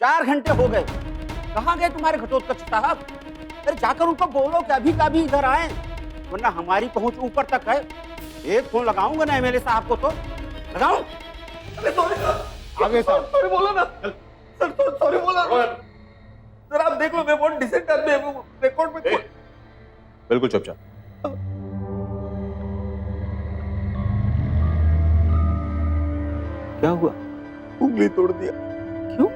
4 घंटे हो गए, कहाँ गए तुम्हारे घटोत्कच साहब? अरे जाकर उनको बोलो कि अभी का भी इधर आए, वरना हमारी पहुंच ऊपर तक है। एक फोन लगाऊंगा ना एमएलए साहब को, तो लगाऊं। अरे सॉरी सर, आगे साहब सॉरी बोला ना सर, तो सॉरी बोला सर। आप देख लो, मैं बहुत डिसेंट आदमी है, वो रिकॉर्ड में बिल्कुल चुपचाप। क्या हुआ? उंगली तोड़ दिया। क्यों?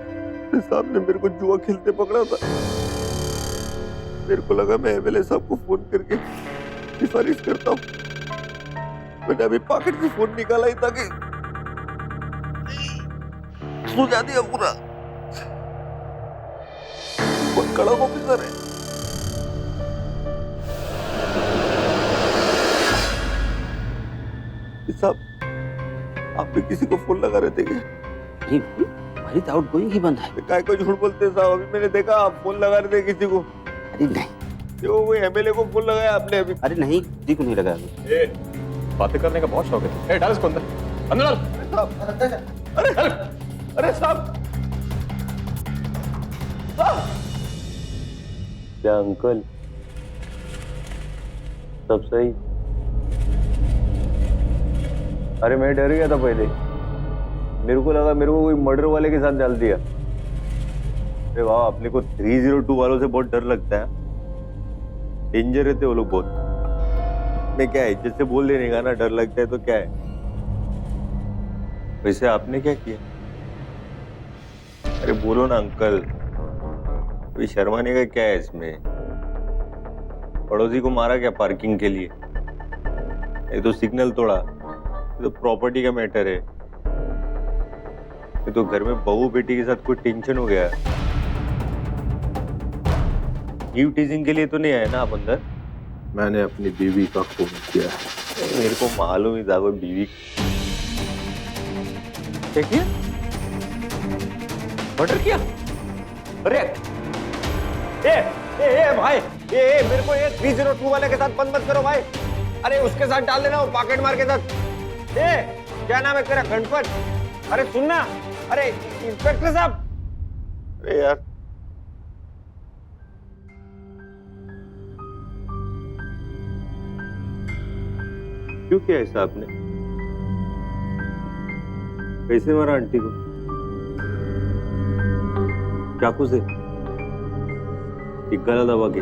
मेरे साहब ने मेरे को जुआ खेलते पकड़ा था। मेरे को लगा मैं एमएलए साहब को फोन करके सिफारिश करता हूँ। मैंने अभी पॉकेट से फोन निकाला ही था कि सुझा दिया पूरा। बहुत कड़क ऑफिसर है साहब। आप भी किसी को फोन लगा रहे थे क्या? नहीं, हमारी तो आउटगोइंग ही बंद है। काय को झूठ बोलते हैं साहब? अभी मैंने देखा आप फोन लगा रहे थे किसी को। अरे नहीं, जो वो एमएलए को फोन लगाया आपने अभी? अरे नहीं, किसी को नहीं लगा अभी। बातें करने का बहुत शौक है। डाल इसको अंदर, अंदर डाल। अरे अरे साहब, क्या अंकल, सब सही? अरे मैं डर गया था पहले, मेरे को लगा मेरे को कोई मर्डर वाले के साथ डाल दिया। अरे वाह, अपने को 302 वालों से बहुत डर लगता है। डेंजर रहते वो लोग बहुत। मैं क्या है, जैसे बोल देने का ना डर लगता है तो क्या है। वैसे आपने क्या किया? अरे बोलो ना अंकल, कोई शर्माने का क्या है इसमें? पड़ोसी को मारा क्या पार्किंग के लिए? ये तो सिग्नल तोड़ा, ये तो प्रॉपर्टी का मैटर है। ये तो घर में बहू बेटी के साथ कोई टेंशन हो गया। ईव टीजिंग के लिए तो नहीं आए ना आप अंदर? मैंने अपनी बीवी का खून किया। मेरे को मालूम ही था, वो बीवी क्या किया? मर्डर किया? अरे ए भाई, ए मेरे को ये 302 वाले के साथ बंद मत करो भाई। अरे उसके साथ डाल देना, वो पॉकेट मार के साथ। ए क्या नाम है तेरा? गणपत? अरे सुनना, अरे इंस्पेक्टर साहब। अरे यार, क्यों किया ऐसा आपने? कैसे मारा आंटी को? चाकू से? गला दबा के?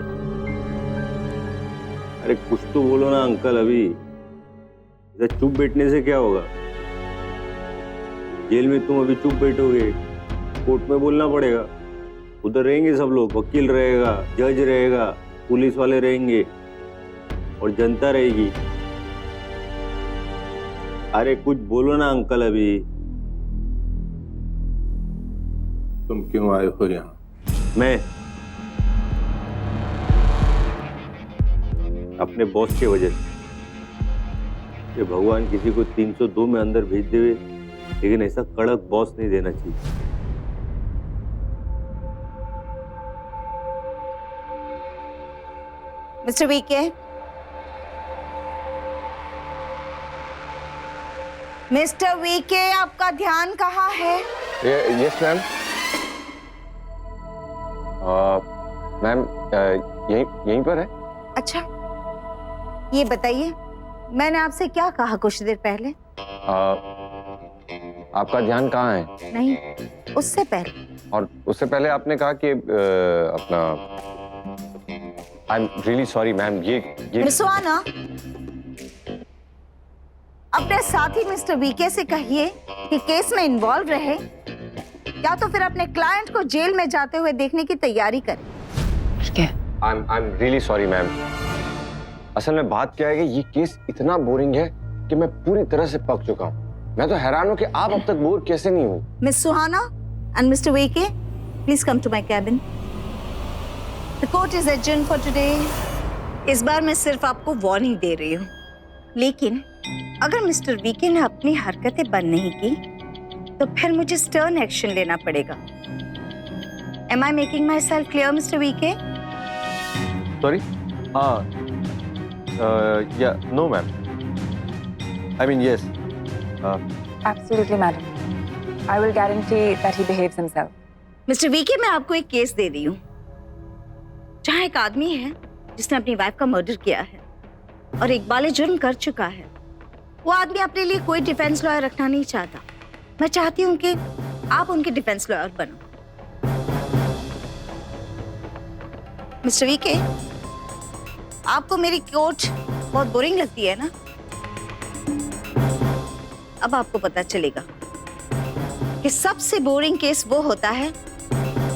अरे कुछ तो बोलो ना अंकल। अभी ऐसा चुप बैठने से क्या होगा? जेल में तुम अभी चुप बैठोगे, कोर्ट में बोलना पड़ेगा। उधर रहेंगे सब लोग, वकील रहेगा, जज रहेगा, पुलिस वाले रहेंगे और जनता रहेगी। अरे कुछ बोलो ना अंकल अभी। तुम क्यों आए हो यहाँ? मैं अपने बॉस के वजह से। ये भगवान किसी को 302 में अंदर भेज देवे, लेकिन ऐसा कड़क बॉस नहीं देना चाहिए। मिस्टर वीके, मिस्टर वीके, आपका ध्यान कहाँ है? Yes ma'am. मैम यहीं पर है। अच्छा, ये बताइए, मैंने आपसे क्या कहा कुछ देर पहले? आपका ध्यान कहाँ है? नहीं, उससे पहले। और उससे पहले आपने कहा कि अपना I am really sorry ma'am. ये मिस सुहाना, अपने साथी मिस्टर वीके से कहिए कि केस में इन्वॉल्व रहे या तो फिर अपने क्लाइंट को जेल में जाते हुए देखने की तैयारी करें। I am really sorry ma'am. असल में बात क्या है कि ये केस इतना बोरिंग है कि मैं पूरी तरह से पक चुका हूँ। मैं तो हैरान हूँ कि आप अब तक बोर कैसे नहीं हुई। Miss Suhana and mister VK, please come to my cabin. The court is adjourned for today. इस बार मैं सिर्फ आपको वार्निंग दे रही हूँ, लेकिन अगर मिस्टर वीके ने अपनी हरकतें बंद नहीं की तो फिर मुझे स्टर्न एक्शन लेना पड़ेगा। Am I making myself clear, Mr. VK? Sorry? या no ma'am, I mean yes. Absolutely, madam. I will guarantee that he behaves himself. Mister VK, मैं आपको एक केस दे रही हूँ जहाँ एक आदमी है जिसने अपनी वाइफ का मर्डर किया है और इकबाल जुर्म कर चुका है। वो आदमी अपने लिए कोई डिफेंस लॉयर रखना नहीं चाहता। मैं चाहती हूँ कि आप उनके डिफेंस लॉयर बनो। मिस्टर वीके, आपको मेरी कोर्ट बहुत बोरिंग लगती है ना? अब आपको पता चलेगा कि सबसे बोरिंग केस वो होता है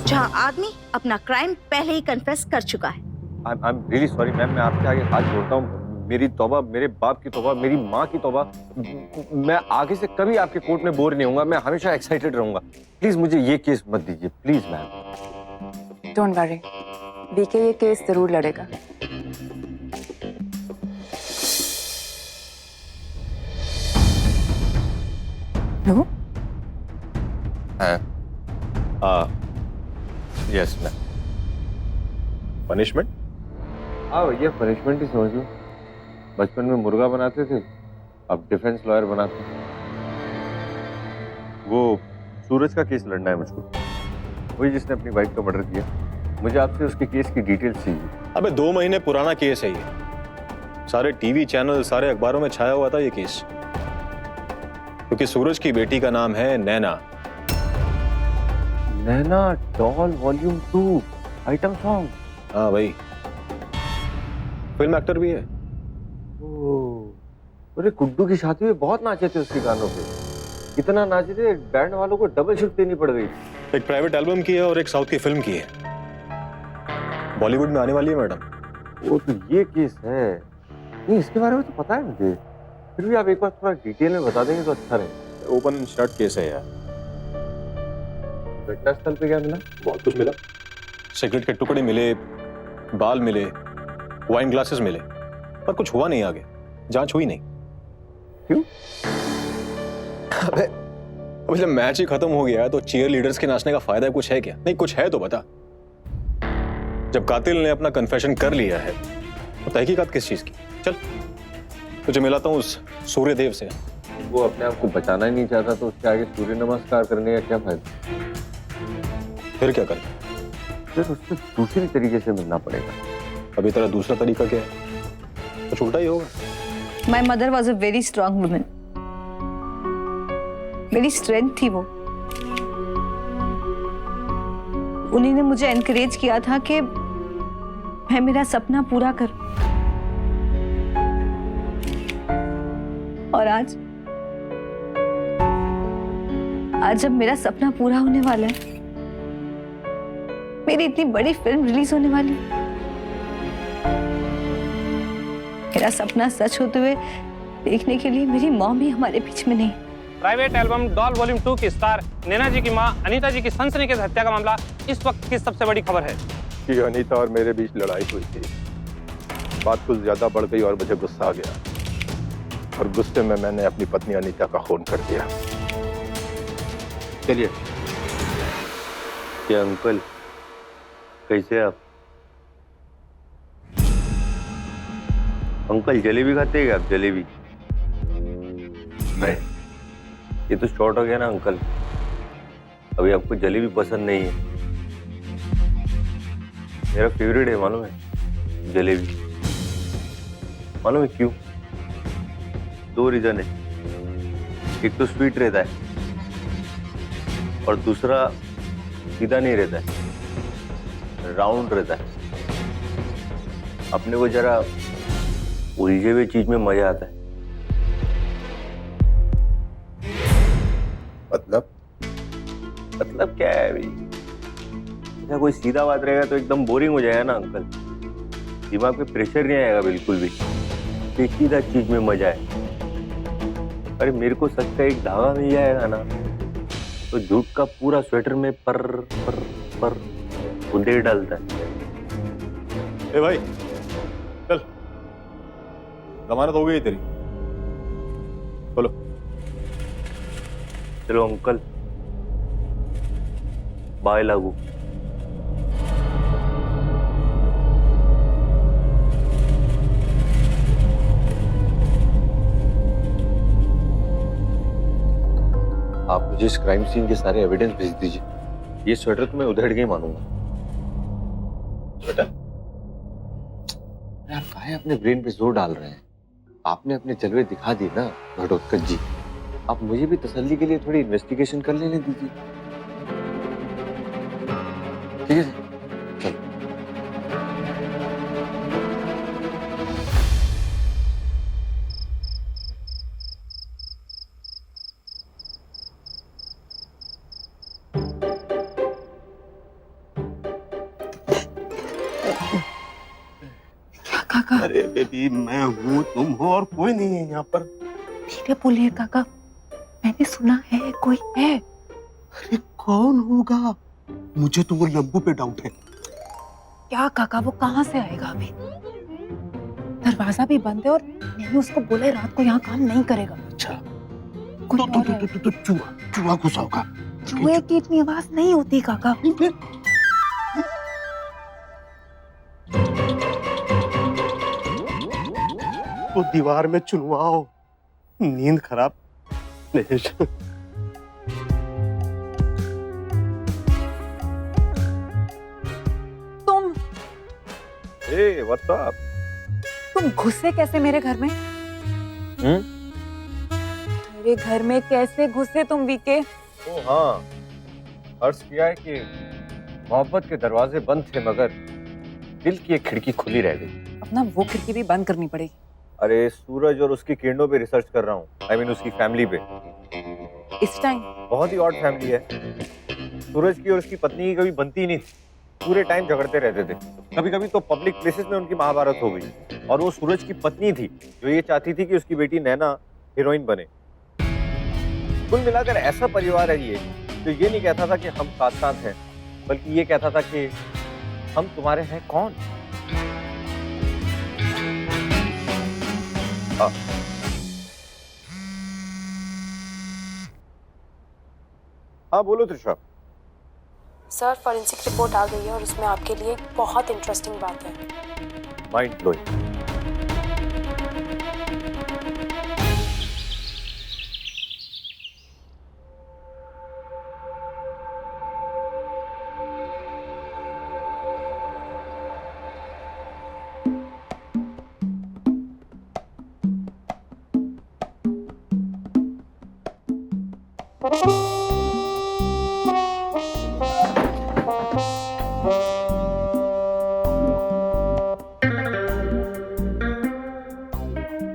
जहां आदमी अपना क्राइम पहले ही कन्फेस कर चुका है। I'm really sorry मैम, मैं आपके आगे हाथ जोड़ता हूँ। मेरी तौबा, मेरे बाप की तौबा, मेरी माँ की तौबा। मैं आगे से कभी आपके कोर्ट में बोर नहीं होऊंगा। मैं हमेशा एक्साइटेड रहूंगा। प्लीज मुझे ये केस मत दीजिए, please ma'am. Don't worry, VK ये केस जरूर लड़ेगा। नो? Yes ma'am. पनिशमेंट? हाँ भैया, पनिशमेंट ही समझ लो। बचपन में मुर्गा बनाते थे, अब डिफेंस लॉयर बनाते हैं। वो सूरज का केस लड़ना है मुझको, वही जिसने अपनी वाइफ का मर्डर किया। मुझे आपसे उसके केस की डिटेल्स चाहिए। अबे 2 महीने पुराना केस है ये। सारे टीवी चैनल, सारे अखबारों में छाया हुआ था ये केस, क्योंकि सूरज की बेटी का नाम है नैना। नैना डॉल वॉल्यूम 2 आइटम सॉन्ग। हाँ भाई, फिल्म एक्टर भी है। अरे गुड्डू की शादी में बहुत नाचे थे उसके गानों पे। इतना नाचे थे बैंड वालों को डबल शिफ्ट देनी पड़ गई। एक प्राइवेट एल्बम की है और एक साउथ की फिल्म की है। बॉलीवुड में आने वाली है मैडम। वो तो ये केस है। नहीं, इसके बारे में तो पता है मुझे, फिर भी आप एक बार थोड़ा डिटेल में बता देंगे तो अच्छा रहे। ओपन एंड शट केस है यार। घटनास्थल पे क्या मिला? बहुत कुछ मिला। सिगरेट के टुकड़े मिले, बाल मिले, वाइन ग्लासेस मिले, पर कुछ हुआ नहीं आगे। जांच हुई नहीं। क्यों? अबे जब मैच ही खत्म हो गया है तो चीयर लीडर्स के नाचने का फायदा कुछ है क्या? नहीं, कुछ है तो बता। जब कातिल ने अपना कन्फेशन कर लिया है तो तहकीकात किस चीज की? चल तुझे मिलाता हूँ उस सूर्यदेव से। वो अपने आप को बचाना ही नहीं चाहता तो उसके आगे सूर्य नमस्कार करने का क्या फायदा? फिर क्या करें? फिर उससे दूसरी तरीके से मिलना पड़ेगा। अभी तेरा दूसरा तरीका क्या है? कुछ उल्टा ही होगा। My mother was a very strong woman. मेरी स्ट्रेंथ थी वो। उन्हीं ने मुझे एनकरेज किया था कि मैं मेरा सपना पूरा करूं। और आज जब मेरा सपना पूरा होने वाला है, मेरी इतनी बड़ी फिल्म रिलीज होने वाली है, मेरा सपना सच होते हुए देखने के लिए मेरी मॉम भी हमारे बीच में नहीं। प्राइवेट एल्बम डॉल वॉल्यूम 2 की स्टार नैना जी की मां अनीता जी की सनसनीखेज हत्या का मामला इस वक्त की सबसे बड़ी खबर है कि अनीता और मेरे बीच लड़ाई हुई थी। बात कुछ ज्यादा बढ़ गई और मुझे गुस्सा आ गया, और गुस्से में मैंने अपनी पत्नी अनीता का खून कर दिया। चलिए। क्या अंकल, कैसे आप? अंकल जलेबी खाते हैं क्या आप? जलेबी नहीं, ये तो शॉर्ट हो गया ना अंकल। अभी आपको जलेबी पसंद नहीं है। मेरा फेवरेट है, मालूम है, जलेबी। मालूम है क्यों? 2 रीजन है। एक तो स्वीट रहता है और दूसरा सीधा नहीं रहता है, राउंड रहता है। अपने को जरा उलझे हुए चीज में मजा आता है। मतलब क्या है भाई? क्या कोई सीधा बात रहेगा तो एकदम बोरिंग हो जाएगा ना अंकल। दिमाग पे प्रेशर नहीं आएगा बिल्कुल भी। पेचीदा चीज में मजा है। अरे मेरे को सच का एक धागा मिल जाएगा ना तो झूठ का पूरा स्वेटर में पर पर पर उधेड़ डालता है। ए भाई चल, जमानत हो गई तेरी। बोलो। चलो अंकल, बाय लागू। आप मुझे इस क्राइम सीन के सारे एविडेंस भेज दीजिए। ये स्वेटर तो मैं उधेड़ के ही मानूंगा। बेटा, अरे आप काहे अपने ब्रेन पे जोर डाल रहे हैं? आपने अपने जलवे दिखा दिए ना घटोत्कच जी। आप मुझे भी तसल्ली के लिए थोड़ी इन्वेस्टिगेशन कर लेने दीजिए। ठीक है चलो। काका अरे बेबी, मैं हूँ, तुम हो और कोई नहीं है यहाँ पर। धीरे बोलिए काका, मैंने सुना है कोई है। अरे कौन होगा? मुझे तो वो लंबू पे डाउट है। क्या काका, वो कहाँ से आएगा अभी? दरवाजा भी बंद है और मैंने उसको बोला है रात को यहाँ काम नहीं करेगा। अच्छा, कोई तो और है। चूहा घुसा होगा। चूहे की इतनी आवाज नहीं होती काका। तो दीवार में चुनवाओ, नींद खराब नहीं। तुम Hey, what's up? तुम घुसे कैसे मेरे घर में? मेरे घर में कैसे घुसे तुम वीके? ओ हाँ, अर्ज किया है कि मोहब्बत के दरवाजे बंद थे मगर दिल की एक खिड़की खुली रह गई। अपना वो खिड़की भी बंद करनी पड़ेगी। अरे सूरज और उसकी किरणों पे रिसर्च कर रहा हूँ। I mean उसकी फैमिली पे। इस टाइम बहुत ही ऑड फैमिली है। सूरज की और उसकी पत्नी की कभी बनती ही नहीं थी। पूरे टाइम झगड़ते रहते थे। कभी कभी तो पब्लिक प्लेसेस में उनकी महाभारत हो गई। और वो सूरज की पत्नी थी जो ये चाहती थी कि उसकी बेटी नैना हीरोइन बने। कुल मिलाकर ऐसा परिवार है ये जो ये नहीं कहता था कि हम साथ साथ हैं, बल्कि ये कहता था कि हम तुम्हारे हैं कौन। हाँ बोलो त्रिशा। सर, फॉरेंसिक रिपोर्ट आ गई है और उसमें आपके लिए एक बहुत इंटरेस्टिंग बात है। Mind blowing.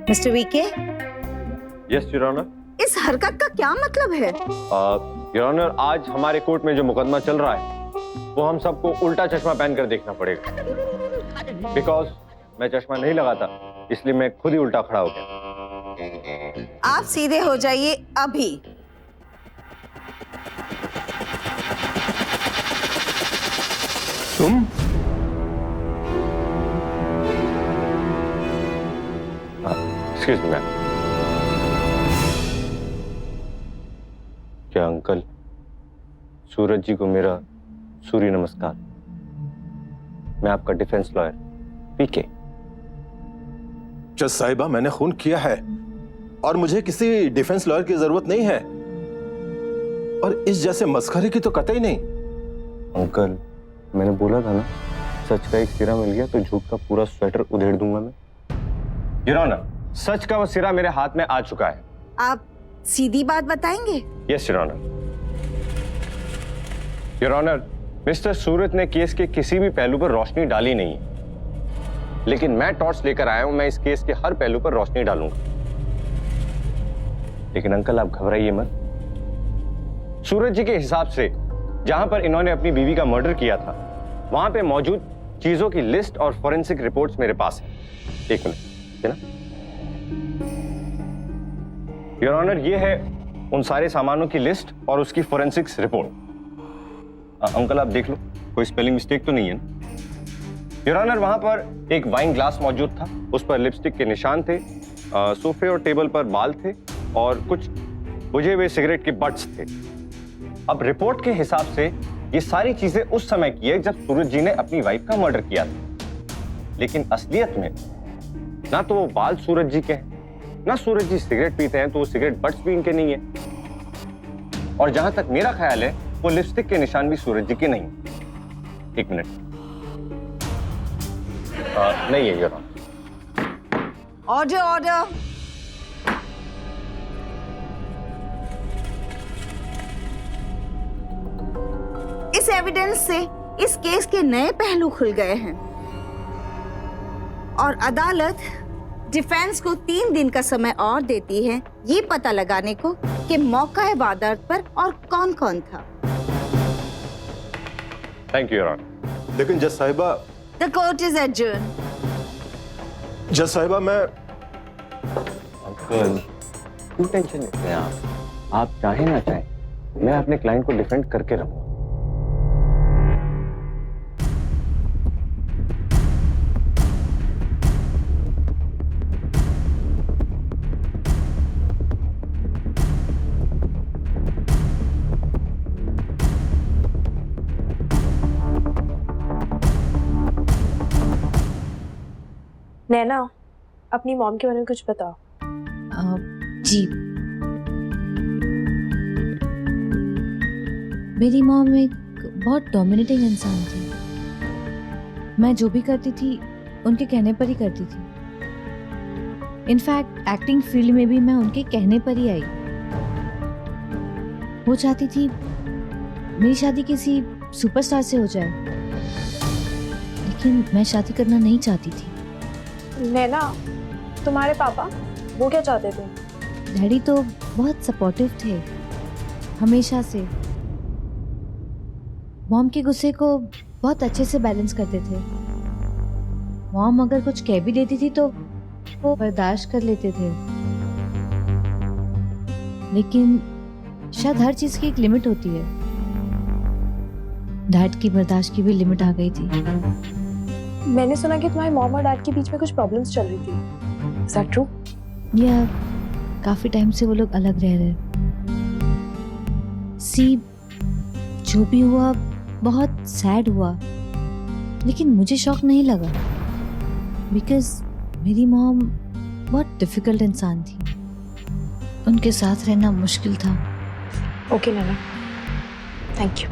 Mister VK, yes your honour. इस हरकत का क्या मतलब है? योर ऑनर, आज हमारे कोर्ट में जो मुकदमा चल रहा है वो हम सबको उल्टा चश्मा पहनकर देखना पड़ेगा। बिकॉज मैं चश्मा नहीं लगाता, इसलिए मैं खुद ही उल्टा खड़ा हो गया। आप सीधे हो जाइए अभी। तुम एक्सक्यूज मी मैम। क्या अंकल, सूरज जी को मेरा सूर्य नमस्कार। मैं आपका डिफेंस लॉयर पीके। जज साहिबा, मैंने खून किया है और मुझे किसी डिफेंस लॉयर की जरूरत नहीं है, और इस जैसे मस्खरे की तो कतई नहीं। अंकल, मैंने बोला था ना, सच का एक सिरा मिल गया तो झूठ का पूरा स्वेटर उधेड़ दूंगा मैं। योर ऑनर, सच का वो सिरा मेरे हाथ में आ चुका है। आप सीधी बात बताएंगे? Yes your honour. Your honour, mister Surat ने केस के किसी भी पहलू पर रोशनी डाली नहीं है, लेकिन मैं टॉर्च लेकर आया हूं। मैं इस केस के हर पहलू पर रोशनी डालूंगा। लेकिन अंकल, आप घबराइए मत। सूरज जी के हिसाब से जहां पर इन्होंने अपनी बीवी का मर्डर किया था, वहां पे मौजूद चीजों की लिस्ट और फॉरेंसिक रिपोर्ट्स मेरे पास है। एक मिनट, है ना? योर ऑनर, ये है उन सारे सामानों की लिस्ट और उसकी फॉरेंसिक्स रिपोर्ट। अंकल आप देख लो, कोई स्पेलिंग मिस्टेक तो नहीं है ना? योर ऑनर, वहां पर एक वाइन ग्लास मौजूद था, उस पर लिपस्टिक के निशान थे, सोफे और टेबल पर बाल थे और कुछ बुझे हुए सिगरेट के बट्स थे। अब रिपोर्ट के हिसाब से ये सारी चीजें उस समय की है जब सूरज जी ने अपनी वाइफ का मर्डर किया था, लेकिन असलियत में ना तो वो बाल सूरज जी के हैं, ना सूरज जी सिगरेट पीते हैं, तो वो सिगरेट बट्स भी इनके नहीं है। और जहां तक मेरा ख्याल है, वो लिपस्टिक के निशान भी सूरज जी के नहीं। एक मिनट, नहीं है योर ऑनर। Order order. इस एविडेंस से इस केस के नए पहलू खुल गए हैं और अदालत डिफेंस को 3 दिन का समय और देती है ये पता लगाने को कि मौका वारदात पर और कौन कौन था। Thank you your honour. लेकिन जज साहिबा, द कोर्ट इज एडजर्न। जज साहिबा मैं अंकल क्यों टेंशन लेते हैं आप चाहे ना चाहे मैं अपने क्लाइंट को डिफेंड करके रहूंगा। नैना, अपनी मॉम के बारे में कुछ बताओ। जी, मेरी मॉम एक बहुत डोमिनेटिंग इंसान थी। मैं जो भी करती थी उनके कहने पर ही करती थी। इनफैक्ट एक्टिंग फील्ड में भी मैं उनके कहने पर ही आई। वो चाहती थी मेरी शादी किसी सुपरस्टार से हो जाए, लेकिन मैं शादी करना नहीं चाहती थी। नैना, तुम्हारे पापा वो क्या चाहते थे? डैडी तो बहुत सपोर्टिव थे हमेशा से। मॉम के गुस्से को बहुत अच्छे से बैलेंस करते थे। मॉम अगर कुछ कह भी देती थी तो वो बर्दाश्त कर लेते थे, लेकिन शायद हर चीज की एक लिमिट होती है। डैड की बर्दाश्त की भी लिमिट आ गई थी। मैंने सुना कि तुम्हारे मॉम और डैड के बीच में कुछ प्रॉब्लम्स चल रही थी। Is that true? या काफी टाइम से वो लोग अलग रह रहे। सी, जो भी हुआ बहुत सैड हुआ, लेकिन मुझे शौक नहीं लगा बिकॉज मेरी मॉम बहुत डिफिकल्ट इंसान थी। उनके साथ रहना मुश्किल था। Okay Naina, thank you.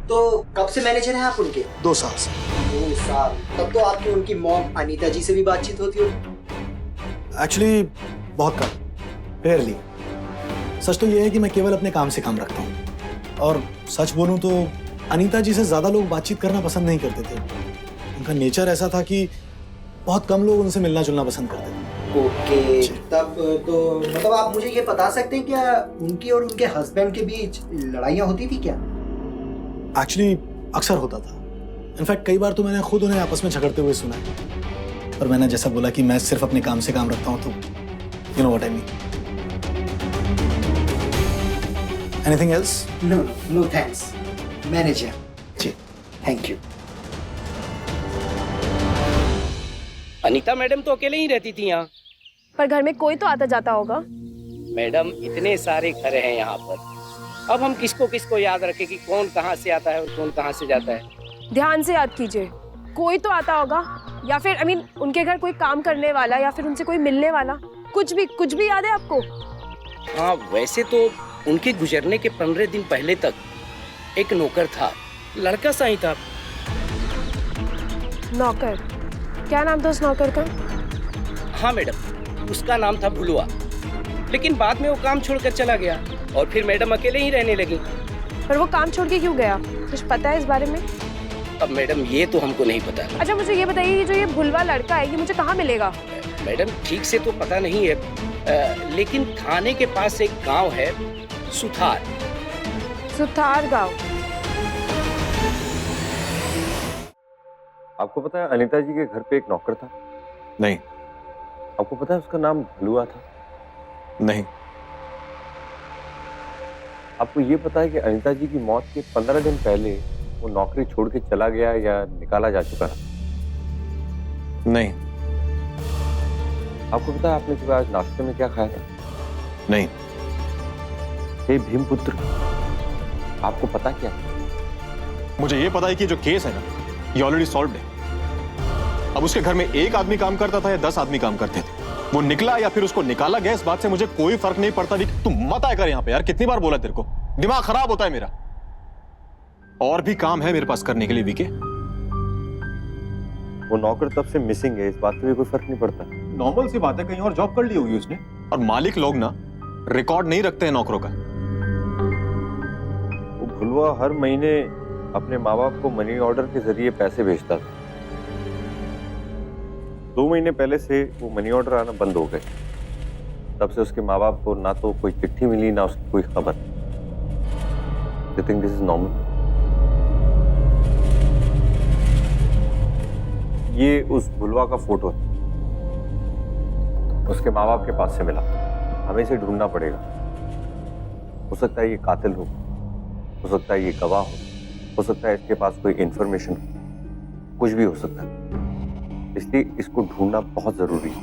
तो कब से मैनेजर हैं आप उनके? 2 साल से। 2 साल। तब तो आपकी उनकी मॉम अनीता जी से भी बातचीत होती होगी? एक्चुअली बहुत कम, रेयरली। सच तो ये है कि मैं केवल अपने काम से काम रखता हूँ, और सच बोलूँ तो अनीता जी से ज़्यादा लोग बातचीत करना पसंद नहीं करते थे। उनका नेचर ऐसा था कि बहुत कम लोग उनसे मिलना जुलना पसंद करते थे। ओके, तब तो मतलब आप मुझे ये बता सकते हैं क्या उनकी और उनके हस्बैंड के बीच लड़ाइयाँ होती थी क्या? एक्चुअली अक्सर होता था। इनफैक्ट कई बार तो मैंने खुद उन्हें आपस में झगड़ते हुए सुना है। पर मैंने जैसा बोला कि मैं सिर्फ अपने काम से काम रखता हूँ, तो you know what I mean. Anything else? No no thanks manager ji, thank you. Anita madam तो अकेले ही रहती थी यहाँ, पर घर में कोई तो आता जाता होगा। मैडम इतने सारे घर हैं यहाँ पर, अब हम किसको किसको याद रखें कि कौन कहाँ से आता है और कौन कहाँ से जाता है। ध्यान से याद कीजिए, कोई तो आता होगा, या फिर आई मीन उनके घर कोई काम करने वाला या फिर उनसे कोई मिलने वाला। कुछ भी याद है आपको? हाँ, वैसे तो उनके गुजरने के 15 दिन पहले तक एक नौकर था, लड़का सा ही था। नौकर? क्या नाम था उस नौकर का? हाँ मैडम, उसका नाम था भुलवा, लेकिन बाद में वो काम छोड़कर चला गया और फिर मैडम अकेले ही रहने लगी। पर वो काम छोड़ के क्यों गया, कुछ पता है इस बारे में? अब मैडम ये तो हमको नहीं पता। अच्छा मुझे ये बताइए, ये जो ये भुलवा लड़का है ये मुझे कहाँ मिलेगा? मैडम ठीक से तो पता नहीं है, लेकिन थाने के पास एक गांव है सुथार। सुथार गांव? आपको पता है अनीता जी के घर पे एक नौकर था? नहीं। आपको पता है उसका नाम भलुआ था? नहीं। आपको ये पता है कि अनीता जी की मौत के 15 दिन पहले वो नौकरी छोड़ के चला गया या निकाला जा चुका है? नहीं। आपको पता है आपने सुबह आज नाश्ते में क्या खाया था? नहीं। हे भीमपुत्र, आपको पता क्या? मुझे ये पता है कि जो केस है ना, ये ऑलरेडी सॉल्व्ड है। अब उसके घर में एक आदमी काम करता था या 10 आदमी काम करते थे, वो निकला या फिर उसको निकाला गया, इस बात से मुझे कोई फर्क नहीं पड़ता। तू मत आया कर यहाँ पे यार, कितनी बार बोला तेरे को, दिमाग खराब होता है मेरा। और भी काम है मेरे पास करने के लिए वीके। वो नौकर तब से मिसिंग है, इस बात से भी कोई फर्क नहीं पड़ता। नॉर्मल सी बात है, कहीं और जॉब कर ली होगी उसने। और मालिक लोग ना रिकॉर्ड नहीं रखते हैं नौकरों का। वो भुलवा हर महीने अपने माँ बाप को मनी ऑर्डर के जरिए पैसे भेजता था। 2 महीने पहले से वो मनी ऑर्डर आना बंद हो गए। तब से उसके माँ बाप को ना तो कोई चिट्ठी मिली ना उसकी कोई खबर। You think this is normal? ये उस भुलवा का फोटो है, उसके माँ बाप के पास से मिला। हमें इसे ढूंढना पड़ेगा। हो सकता है ये कातिल हो सकता है ये गवाह हो सकता है इसके पास कोई इंफॉर्मेशन हो, कुछ भी हो सकता है। इसलिए इसको ढूंढना बहुत जरूरी है।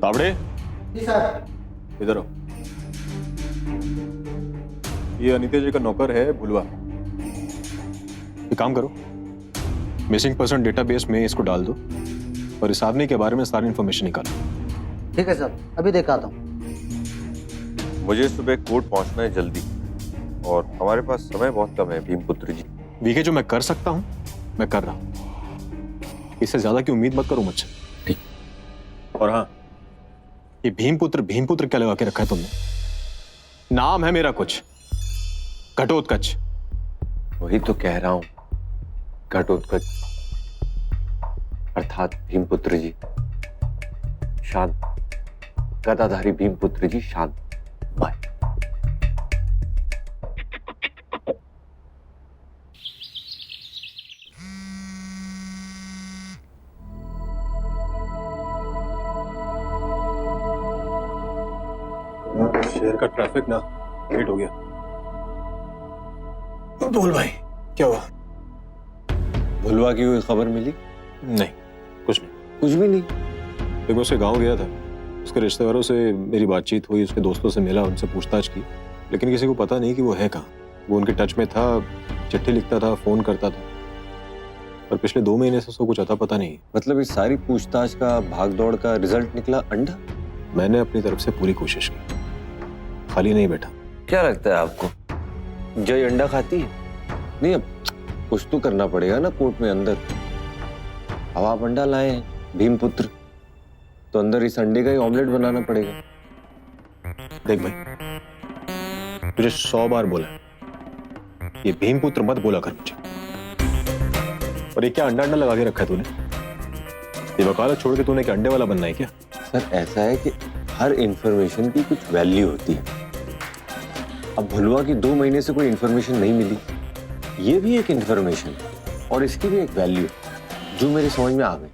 ताबड़े, जी सर। इधर आओ। ये अनीता जी का नौकर है भुलवा। एक काम करो, मिसिंग पर्सन डेटाबेस में इसको डाल दो और इस आदमी के बारे में सारी इंफॉर्मेशन निकालो। ठीक है सर, अभी दिखाता हूँ। मुझे सुबह कोर्ट पहुंचना है जल्दी और हमारे पास समय बहुत कम है भीमपुत्र जी। वीके, जो मैं कर सकता हूं मैं कर रहा हूं, इससे ज्यादा की उम्मीद मत करो मुझसे। ठीक। और हाँ, ये भीमपुत्र क्या लगा के रखा है तुमने? नाम है मेरा कुछ, घटोत्कच। वही तो कह रहा हूं, घटोत्कच अर्थात भीमपुत्र जी। शांत, गदाधारी भीमपुत्र जी शांत। बाय। शहर का ट्रैफिक ना लेट हो गया। बोल भाई, क्या हुआ? भुलवा की कोई खबर मिली? नहीं, कुछ नहीं। कुछ भी नहीं? देखो, उसके गांव गया था, उसके रिश्तेदारों से मेरी बातचीत हुई, उसके दोस्तों से मिला, उनसे पूछताछ की, लेकिन किसी को पता नहीं कि वो है कहाँ। वो उनके टच में था, चिट्ठी लिखता था, फोन करता था, पर पिछले 2 महीने से उसको कुछ अता पता नहीं। मतलब इस सारी पूछताछ का भागदौड़ का रिजल्ट निकला अंडा? मैंने अपनी तरफ से पूरी कोशिश की, खाली नहीं बैठा। क्या लगता है आपको, जय अंडा खाती है? नहीं, अब कुछ तो करना पड़ेगा ना कोर्ट में अंदर। अब आप अंडा लाए हैं भीमपुत्र, तो अंदर इस अंडे का ही ऑमलेट बनाना पड़ेगा। देख भाई, तुझे 100 बार बोला, ये भीमपुत्र मत बोला कर मुझे। और ये क्या अंडा लगा के रखा है तूने? ये वकालत छोड़ के तूने क्या अंडे वाला बनना है क्या? सर, ऐसा है कि हर इंफॉर्मेशन की कुछ वैल्यू होती है। अब भुलवा की 2 महीने से कोई इंफॉर्मेशन नहीं मिली, ये भी एक इंफॉर्मेशन और इसकी भी एक वैल्यू जो मेरे समझ में आ गई।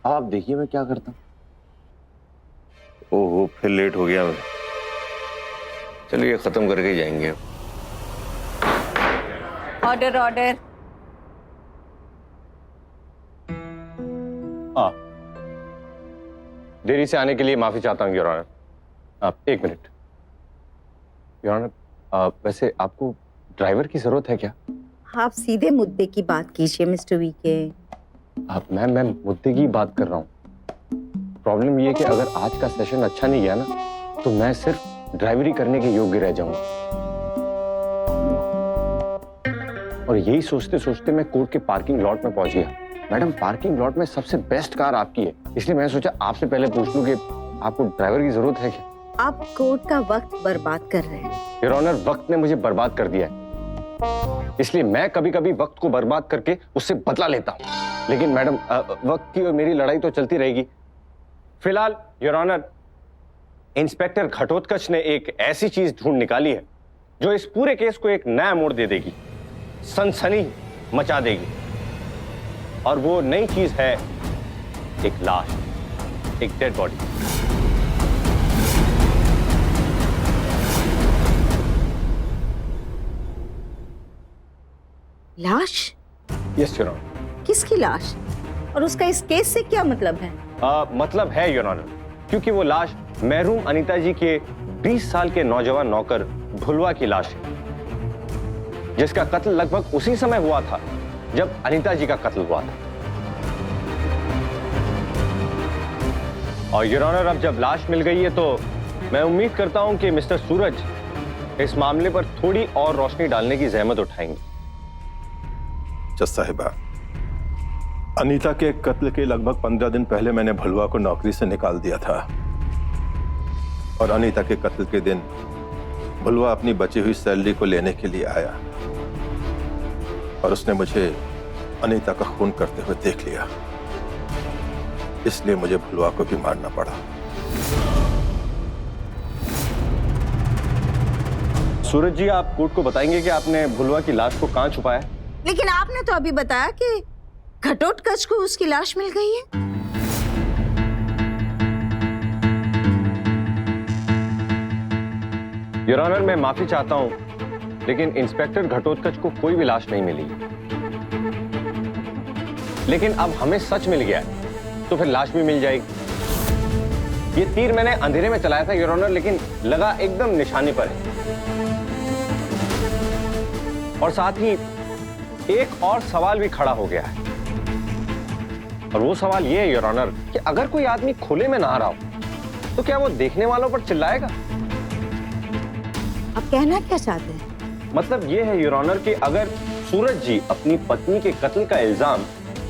अब आप देखिए मैं क्या करता हूँ। ओहो, फिर लेट हो गया मैं। चलिए खत्म करके ही जाएंगे। Order order. हाँ, देरी से आने के लिए माफी चाहता हूँ योर ऑनर। आप 1 मिनट। योर ऑनर, वैसे आपको ड्राइवर की जरूरत है क्या? आप सीधे मुद्दे की बात कीजिए मिस्टर वीके। मैं मुद्दे की बात कर रहा हूँ। प्रॉब्लम ये है कि अगर आज का सेशन अच्छा नहीं गया ना, तो मैं सिर्फ ड्राइवरी करने के योग्य रह जाऊंगा। और यही सोचते सोचते मैं कोर्ट के पार्किंग लॉट में पहुंच गया। मैडम, पार्किंग लॉट में सबसे बेस्ट कार आपकी है, इसलिए मैंने सोचा आपसे पहले पूछ लूं कि आपको ड्राइवर की जरूरत है क्या? आप कोर्ट का वक्त बर्बाद कर रहे हैं। योर ऑनर, वक्त ने मुझे बर्बाद कर दिया है, इसलिए मैं कभी कभी वक्त को बर्बाद करके उससे बदला लेता हूँ। लेकिन मैडम, वक्त की और मेरी लड़ाई तो चलती रहेगी। फिलहाल योर ऑनर, इंस्पेक्टर घटोत्कच ने एक ऐसी चीज ढूंढ निकाली है जो इस पूरे केस को एक नया मोड़ दे देगी, सनसनी मचा देगी। और वो नई चीज है एक लाश, एक डेड बॉडी। लाश? Yes your honour. किसकी लाश? और उसका इस केस से क्या मतलब है? मतलब है योर ऑनर, क्योंकि वो लाश महरूम अनीता जी के 20 साल के नौजवान नौकर भुलवा की लाश है, जिसका कत्ल लगभग उसी समय हुआ था जब अनीता जी का कत्ल हुआ था। और योर ऑनर, अब जब लाश मिल गई है तो मैं उम्मीद करता हूं कि मिस्टर सूरज इस मामले पर थोड़ी और रोशनी डालने की जहमत उठाएंगे। जज साहिबा, अनीता के कत्ल के लगभग 15 दिन पहले मैंने भलुआ को नौकरी से निकाल दिया था और अनीता के कत्ल के दिन भलुआ अपनी बची हुई सैलरी को लेने के लिए आया और उसने मुझे अनीता का खून करते हुए देख लिया, इसलिए मुझे भलुआ को भी मारना पड़ा। सूरज जी, आप कोर्ट को बताएंगे कि आपने भुलवा की लाश को कहां छुपाया? लेकिन आपने तो अभी बताया कि घटोत्कच को उसकी लाश मिल गई है। योर ऑनर, मैं माफी चाहता हूं, लेकिन इंस्पेक्टर घटोत्कच को कोई भी लाश नहीं मिली। लेकिन अब हमें सच मिल गया है, तो फिर लाश भी मिल जाएगी। ये तीर मैंने अंधेरे में चलाया था योर ऑनर, लेकिन लगा एकदम निशाने पर है। और साथ ही एक और सवाल भी खड़ा हो गया है, और वो सवाल ये है योर ऑनर कि अगर कोई आदमी खुले में नहा रहा हो तो क्या वो देखने वालों पर चिल्लाएगा? आप कहना क्या चाहते हैं? मतलब ये है योर ऑनर कि अगर सूरज जी अपनी पत्नी के कत्ल का इल्जाम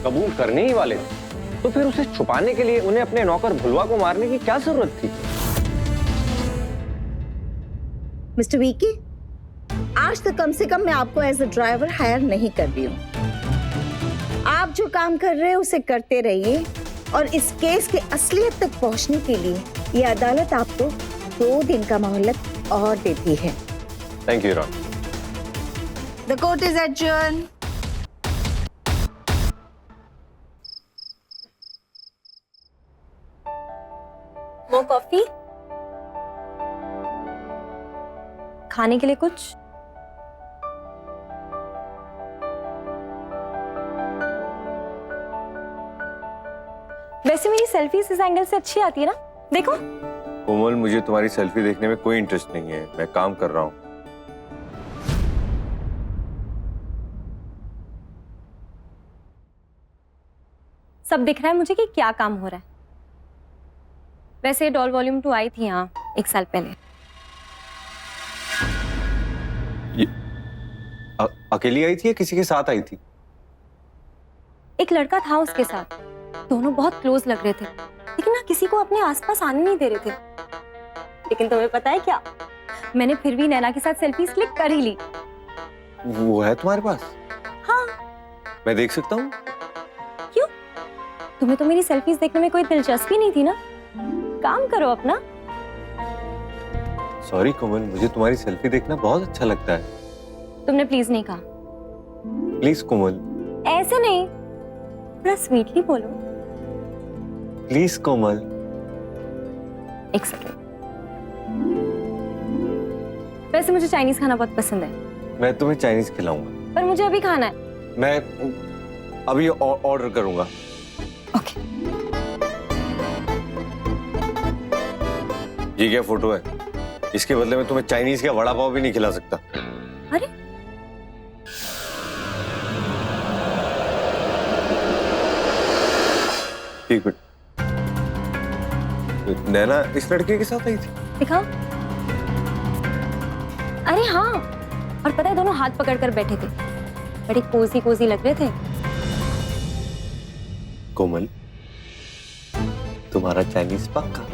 कबूल करने ही वाले थे, तो फिर उसे छुपाने के लिए उन्हें अपने नौकर भुलवा को मारने की क्या जरूरत थी? मिस्टर वीके, आज तक कम से कम मैं आपको एज अ ड्राइवर हायर नहीं कर रही हूँ। आप जो काम कर रहे हैं उसे करते रहिए, और इस केस के असलियत तक पहुंचने के लिए ये अदालत आपको 2 दिन का मोहलत और देती है। Thank you your honour. The court is adjourn. More coffee? खाने के लिए कुछ? वैसे मेरी सेल्फीज इस एंगल से अच्छी आती है ना, देखो। कोमल, मुझे तुम्हारी सेल्फी देखने में कोई इंटरेस्ट नहीं है, मैं काम कर रहा हूँ। सब दिख रहा है मुझे कि क्या काम हो रहा है। वैसे डॉल वॉल्यूम 2 आई थी यहाँ 1 साल पहले। अकेली आई थी या किसी के साथ आई थी? एक लड़का था उसके साथ, दोनों बहुत क्लोज लग रहे थे, लेकिन ना किसी को अपने आसपास आने नहीं दे रहे थे। लेकिन तुम्हें पता है क्या, मैंने फिर भी नैना के साथ सेल्फी क्लिक कर ही ली। वो है तुम्हारे पास? हाँ। मैं देख सकता हूँ? क्यों? तुम्हें तो मेरी सेल्फीज देखने में कोई दिलचस्पी नहीं थी ना? काम करो अपना। सॉरी कोमल, मुझे तुम्हारी सेल्फी देखना बहुत अच्छा लगता है। तुमने प्लीज नहीं कहा। प्लीज कोमल। ऐसे नहीं, थोड़ा स्वीटली बोलो। प्लीज कोमल। एक सेकंड। वैसे मुझे चाइनीज खाना बहुत पसंद है। मैं तुम्हें चाइनीज खिलाऊंगा। पर मुझे अभी खाना है। मैं अभी ऑर्डर करूंगा। ओके। ये क्या फोटो है? इसके बदले में तुम्हें चाइनीज का वड़ा पाव भी नहीं खिला सकता। अरे एक मिनट, नैना इस लड़के के साथ आई थी? दिखाओ। अरे हाँ, और पता है दोनों हाथ पकड़कर बैठे थे, बड़े कोजी कोजी लग रहे थे। कोमल, तुम्हारा चाइनीज पक्का?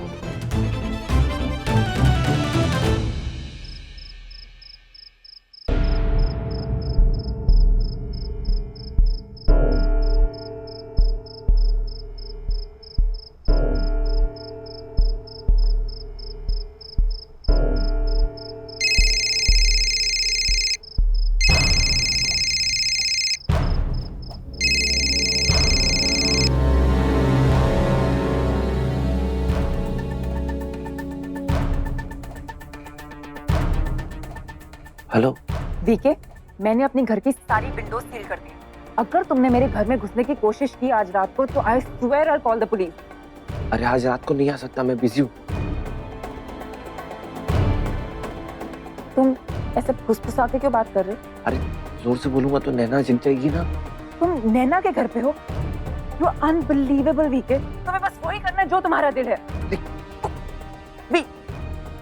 हेलो वीके, मैंने अपने घर की सारी विंडोज सील कर दी। अगर तुमने मेरे घर में घुसने की कोशिश की आज रात को तो I swear I call the police. अरे आज रात को नहीं आ सकता, मैं बिजी हूँ। तुम ऐसे फुसफुसा के क्यों बात कर रहे हो? अरे जोर से बोलूंगा तो नैना जल जाएगी ना। तुम नैना के घर पे हो? You are unbelievable VK. तुम्हें बस वही करना है जो तुम्हारा दिल है।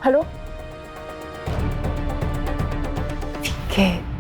हेलो बीके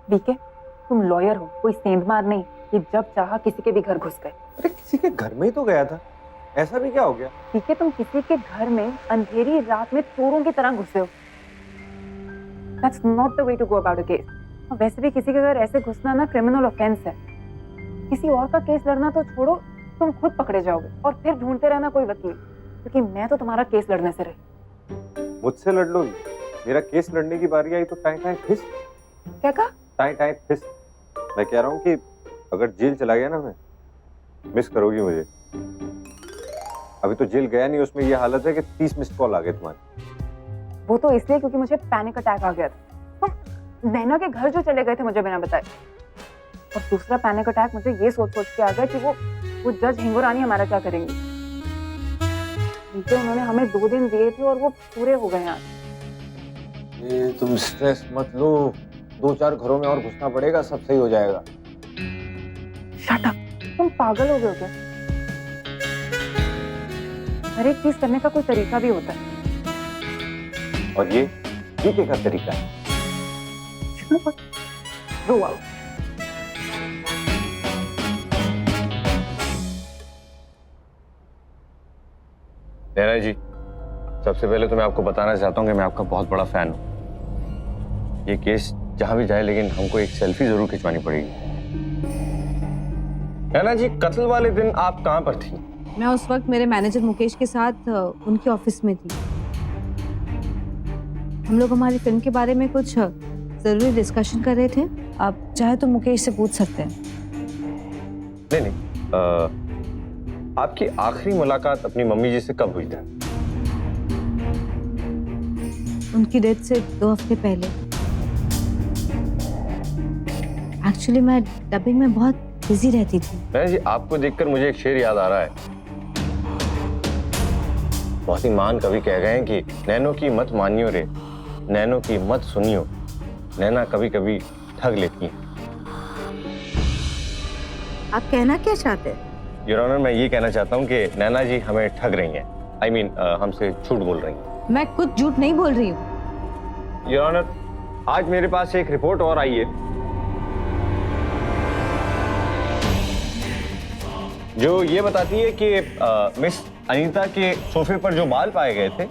बीके, तुम लॉयर हो, कोई सेंधमार नहीं कि जब चाहा किसी के भी घर घुस गए। अरे किसी के घर में ही तो गया था, ऐसा भी क्या हो गया? बीके, तुम किसी के घर में अंधेरी रात में चोरों की तरह घुसे हो। That's not the way to go about a case. और वैसे भी किसी के घर ऐसे घुसना ना क्रिमिनल ऑफेंस है। किसी और का केस लड़ना तो छोड़ो, तुम खुद पकड़े जाओगे और फिर ढूंढते रहना कोई वकील, क्योंकि मैं तो तुम्हारा केस लड़ने से रही। मुझसे लड़ लोगी? मेरा केस लड़ने की बारी आई तो टाई टाई फिस। क्या कहा? टाई टाई फिस। मैं कह रहा हूँ कि अगर जेल चला गया ना मैं, मिस करोगी मुझे। अभी तो जेल गया नहीं, उसमें ये हालत है कि 30 मिस्ड कॉल आ गए तुम्हारे। वो तो इसलिए क्योंकि मुझे पैनिक अटैक आ गया था। तुम नैना के घर जो चले गए थे मुझे बिना बताए, और दूसरा पैनिक अटैक मुझे ये सोच के आ गया कि वो जज हिंगू रानी हमारा क्या करेंगी। उन्होंने हमें 2 दिन दिए थे और वो पूरे हो गए आज। ये तुम स्ट्रेस मत लो, 2-4 घरों में और घुसना पड़ेगा, सब सही हो जाएगा। शट अप, तुम पागल हो गए हो क्या? हर एक चीज करने का कोई तरीका भी होता है। और ये क्या तरीका है? रो आओ। नैना जी, सबसे पहले तो मैं आपको बताना चाहता हूँ कि मैं आपका बहुत बड़ा फैन हूँ। ये केस जहां भी जाए, लेकिन हमको एक सेल्फी जरूर खिंचवानी पड़ेगी। नैना जी, कत्ल वाले दिन आप कहाँ पर थी? मैं उस वक्त मेरे मैनेजर मुकेश के साथ उनके ऑफिस में थी। हम लोग हमारी फिल्म के बारे में कुछ जरूरी डिस्कशन कर रहे थे। आप चाहे तो मुकेश से पूछ सकते हैं। नहीं, आपकी आखिरी मुलाकात अपनी मम्मी जी से कब हुई थी? उनकी डेथ से 2 हफ्ते पहले। एक्चुअली मैं डबिंग में बहुत बिजी रहती थी। मैं जी, आपको देखकर मुझे एक शेर याद आ रहा है। बहुत ही महान कवि कह गए हैं कि नैनो की मत मानियो रे, नैनो की मत सुनियो, नैना कभी कभी ठग लेती है। आप कहना क्या चाहते हैं? योर ऑनर, मैं ये कहना चाहता हूँ कि नैना जी हमें ठग रही हैं। I mean, हमसे झूठ बोल रही हैं। मैं कुछ झूठ नहीं बोल रही हूँ। योर ऑनर, आज मेरे पास एक रिपोर्ट और आई है जो ये बताती है कि मिस अनीता के सोफे पर जो बाल पाए गए थे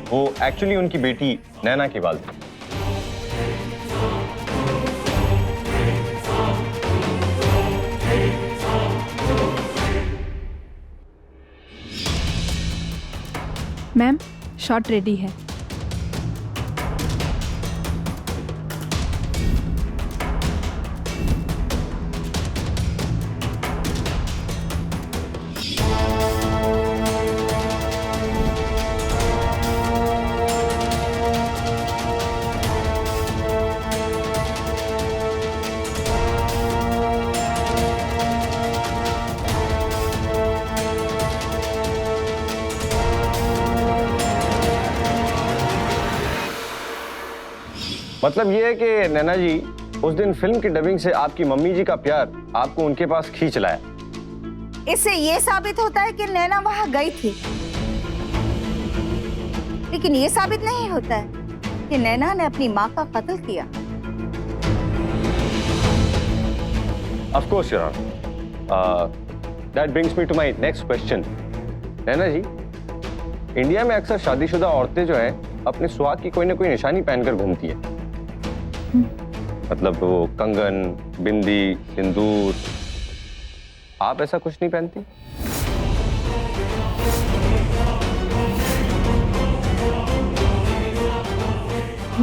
वो एक्चुअली उनकी बेटी नैना के बाल थे। मैम, शॉट रेडी है। मतलब ये है कि नैना जी, उस दिन फिल्म की डबिंग से आपकी मम्मी जी का प्यार आपको उनके पास खींच लाया। इससे ये साबित होता है कि नैना वहां गई थी, लेकिन ये साबित नहीं होता है कि नैना ने अपनी माँ का कत्ल किया। Of course, Your Honor. That brings me to my next question. Naina ji, India में अक्सर शादीशुदा औरतें जो हैं अपने सुहाग की कोई ना कोई निशानी पहनकर घूमती है। मतलब वो कंगन, बिंदी, सिंदूर। आप ऐसा कुछ नहीं पहनती?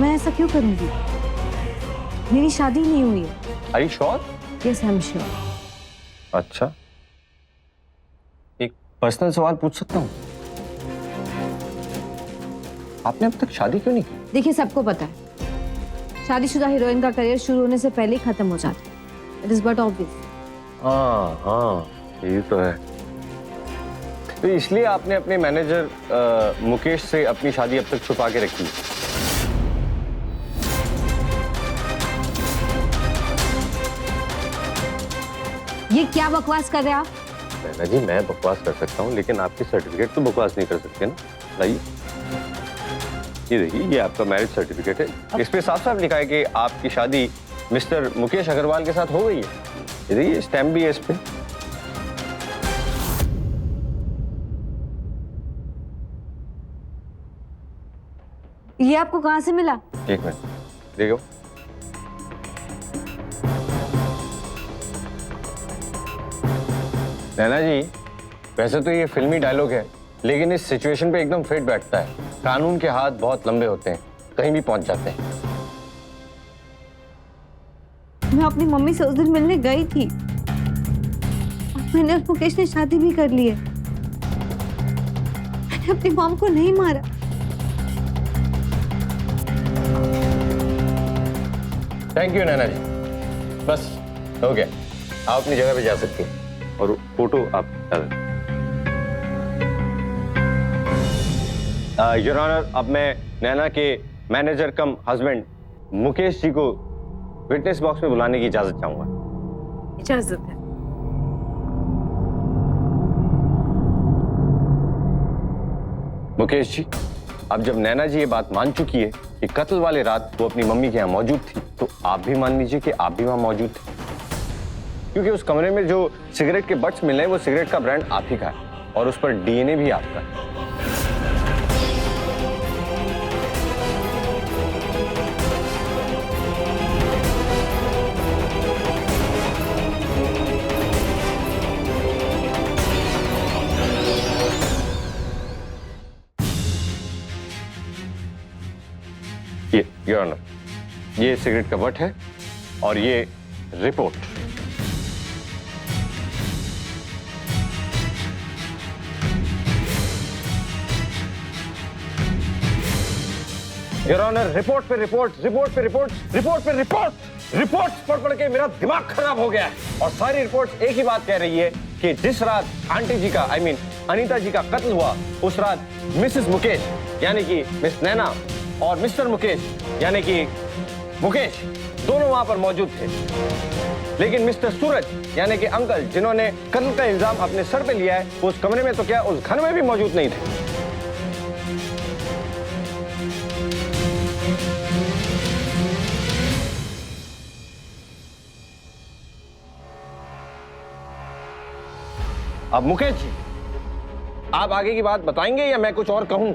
मैं ऐसा क्यों करूंगी? मेरी शादी नहीं हुई है। Are you sure? Yes, I'm sure. अच्छा, एक पर्सनल सवाल पूछ सकता हूँ? आपने अब तक शादी क्यों नहीं की? देखिए, सबको पता है शादीशुदा हीरोइन का करियर शुरू होने से पहले ही खत्म हो जाता है। It is but obvious. हाँ, ये तो है। तो इसलिए आपने अपने मैनेजर मुकेश से अपनी शादी अब तक छुपा के रखी। ये क्या बकवास कर रहे हैं आप? नैना जी, मैं बकवास कर सकता हूँ, लेकिन आपकी सर्टिफिकेट तो बकवास नहीं कर सकते ना। लाइए, ये देखिए, ये आपका मैरिज सर्टिफिकेट है। इस पे साफ साफ लिखा है कि आपकी शादी मिस्टर मुकेश अग्रवाल के साथ हो गई है। ये देखिए, स्टैम्प भी है इस पे। ये आपको कहाँ से मिला? एक मिनट, देखो। नैना जी, वैसे तो ये फिल्मी डायलॉग है, लेकिन इस सिचुएशन पे एकदम फिट बैठता है। कानून के हाथ बहुत लंबे होते हैं, कहीं भी पहुंच जाते हैं। मैं अपनी मम्मी से उस दिन मिलने गई थी। मैंने और मुकेश ने शादी भी कर ली है। मैंने अपनी मॉम को नहीं मारा। थैंक यू नैना जी, बस हो गया। आप अपनी जगह पे जा सकती हैं और फोटो आप योर ऑनर, अब मैं नैना के मैनेजर कम हस्बैंड मुकेश जी को विटनेस बॉक्स में बुलाने की इजाजत चाहूंगा। इजाजत है। मुकेश जी, अब जब नैना जी ये बात मान चुकी है कि कत्ल वाले रात वो अपनी मम्मी के यहाँ मौजूद थी, तो आप भी मान लीजिए कि आप भी वहां मौजूद थे, क्योंकि उस कमरे में जो सिगरेट के बट्स मिले वो सिगरेट का ब्रांड आप ही का है और उस पर डीएनए भी आपका है। ये योर ऑनर, ये सिगरेट का बट है और ये रिपोर्ट। योर ऑनर, रिपोर्ट पे रिपोर्ट, रिपोर्ट पे रिपोर्ट, रिपोर्ट पे रिपोर्ट, रिपोर्ट्स पढ़ के मेरा दिमाग खराब हो गया है। और सारी रिपोर्ट्स एक ही बात कह रही है कि जिस रात आंटी जी का अनीता जी का कत्ल हुआ, उस रात मिसेस मुकेश यानी कि मिस नैना और मिस्टर मुकेश यानी कि मुकेश दोनों वहां पर मौजूद थे। लेकिन मिस्टर सूरज यानी कि अंकल, जिन्होंने कत्ल का इल्जाम अपने सर पे लिया है, वो उस कमरे में तो क्या उस घर में भी मौजूद नहीं थे। अब मुकेश जी, आप आगे की बात बताएंगे या मैं कुछ और कहूं?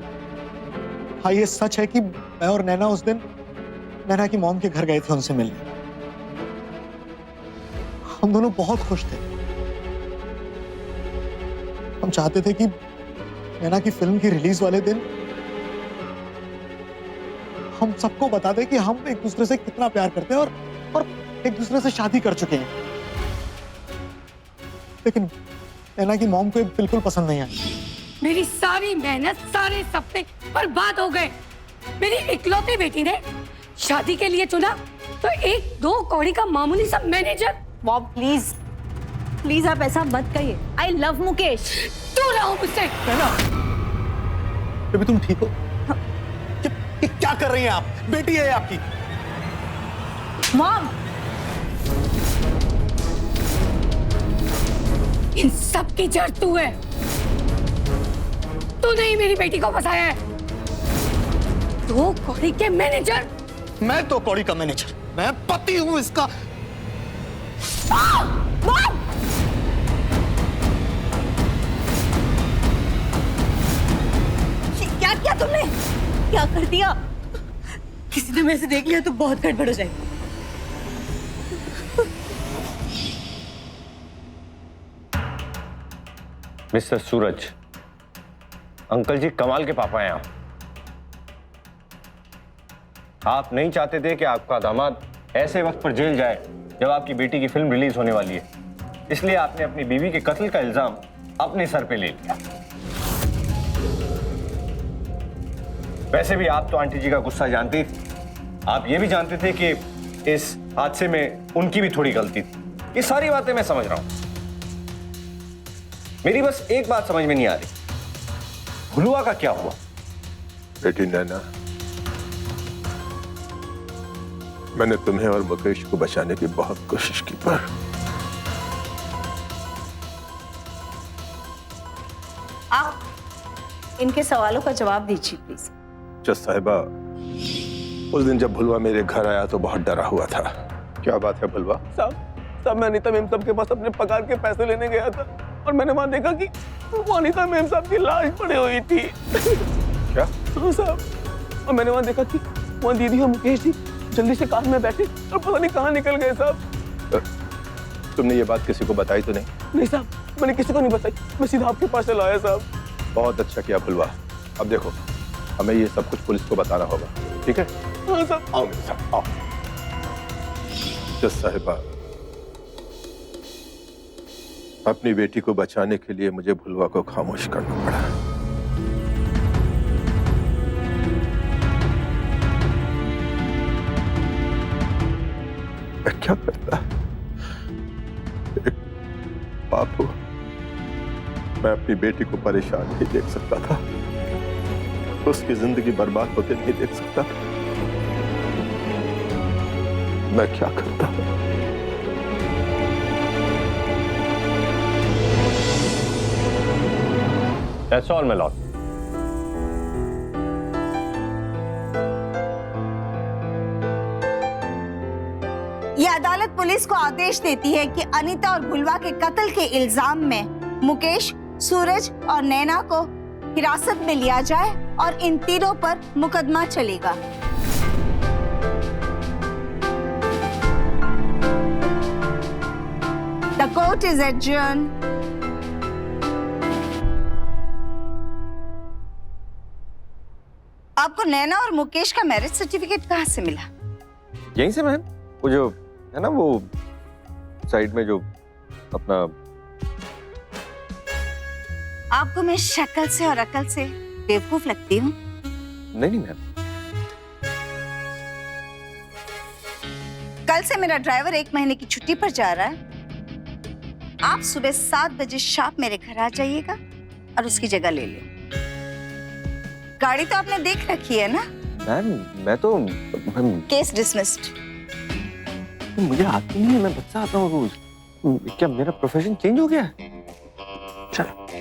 हाँ, ये सच है कि मैं और नैना उस दिन नैना की मॉम के घर गए थे उनसे मिलने। हम दोनों बहुत खुश थे। हम चाहते थे कि नैना की फिल्म की रिलीज वाले दिन हम सबको बता दें कि हम एक दूसरे से कितना प्यार करते हैं और एक दूसरे से शादी कर चुके हैं। लेकिन नैना की मॉम को बिल्कुल पसंद नहीं आई। मेरी सारी मेहनत, सारे सपने बर्बाद हो गए। मेरी इकलौती बेटी ने शादी के लिए चुना तो एक दो कौड़ी का मामूली सा मैनेजर। मॉम प्लीज, प्लीज आप ऐसा मत कहिए। I love Mukesh. दूर रहो मुझसे। बेबी, तुम ठीक हो? ये क्या कर रही हैं आप? बेटी है आपकी। मॉम, इन सब की जड़ तू है। तूने ही मेरी बेटी को फंसाया है। दो कौड़ी के मैनेजर। मैं तो कौड़ी का मैनेजर, मैं पति हूं इसका। कर दिया। किसी ने मेरे से देख लिया तो बहुत गड़बड़ हो जाएगी। मिस्टर सूरज, अंकल जी कमाल के पापा हैं आप नहीं चाहते थे कि आपका दामाद ऐसे वक्त पर जेल जाए जब आपकी बेटी की फिल्म रिलीज होने वाली है, इसलिए आपने अपनी बीवी के कत्ल का इल्जाम अपने सर पे ले लिया। वैसे भी आप तो आंटी जी का गुस्सा जानती थी, आप ये भी जानते थे कि इस हादसे में उनकी भी थोड़ी गलती थी। ये सारी बातें मैं समझ रहा हूं, मेरी बस एक बात समझ में नहीं आ रही, भुलुआ का क्या हुआ? बेटी नैना, मैंने तुम्हें और मुकेश को बचाने की बहुत कोशिश की, पर आप इनके सवालों का जवाब दीजिए प्लीज। जज साहिबा, उस दिन जब भुलवा मेरे घर आया तो बहुत डरा हुआ था। क्या बात है भुलवा? साहब मैं अनीता मेम साहब के पास अपने पगार के पैसे लेने गया था और मैंने वहां देखा कि वो अनीता मेम साहब की लाश पड़ी हुई थी। क्या? हाँ साहब, और मैंने वहां देखा कि वहां दीदी और मुकेश जी जल्दी से कार में बैठे और पता नहीं कहाँ निकल गए साहब। तुमने ये बात किसी को बताई तो नहीं? नहीं साहब, मैंने किसी को नहीं बताई, मैं सीधा आपके पास चला आया साहब। बहुत अच्छा किया भुलवा। अब देखो, हमें ये सब कुछ पुलिस को बताना होगा, ठीक है? हाँ साहब। आओ मेरे साथ, आओ। जज साहिबा, अपनी बेटी को बचाने के लिए मुझे भुलवा को खामोश करना पड़ा। मैं क्या करता? एक बाप हूं, मैं अपनी बेटी को परेशान नहीं देख सकता था, उसकी जिंदगी बर्बाद होते नहीं देख सकता। मैं क्या करता? That's all, my lord. ये अदालत पुलिस को आदेश देती है कि अनीता और भुलवा के कत्ल के इल्जाम में मुकेश, सूरज और नैना को हिरासत में लिया जाए और इन तीनों पर मुकदमा चलेगा। The court is adjourned. आपको नैना और मुकेश का मैरिज सर्टिफिकेट कहाँ से मिला? यहीं से मैम, वो जो है ना वो साइड में जो अपना। आपको मैं शक्ल से और अकल से बेवकूफ लगती हूँ? नहीं मैम। कल से मेरा ड्राइवर 1 महीने की छुट्टी पर जा रहा है। आप सुबह 7 बजे शार्प मेरे घर आ जाइएगा और उसकी जगह ले ले। गाड़ी तो आपने देख रखी है ना? मैम मैं तो केस डिसमिस्ड। मुझे आती नहीं है, मैं बच्चा आता हूँ रोज। क्या मेरा प्रोफेशन चेंज हो गया है? चलो।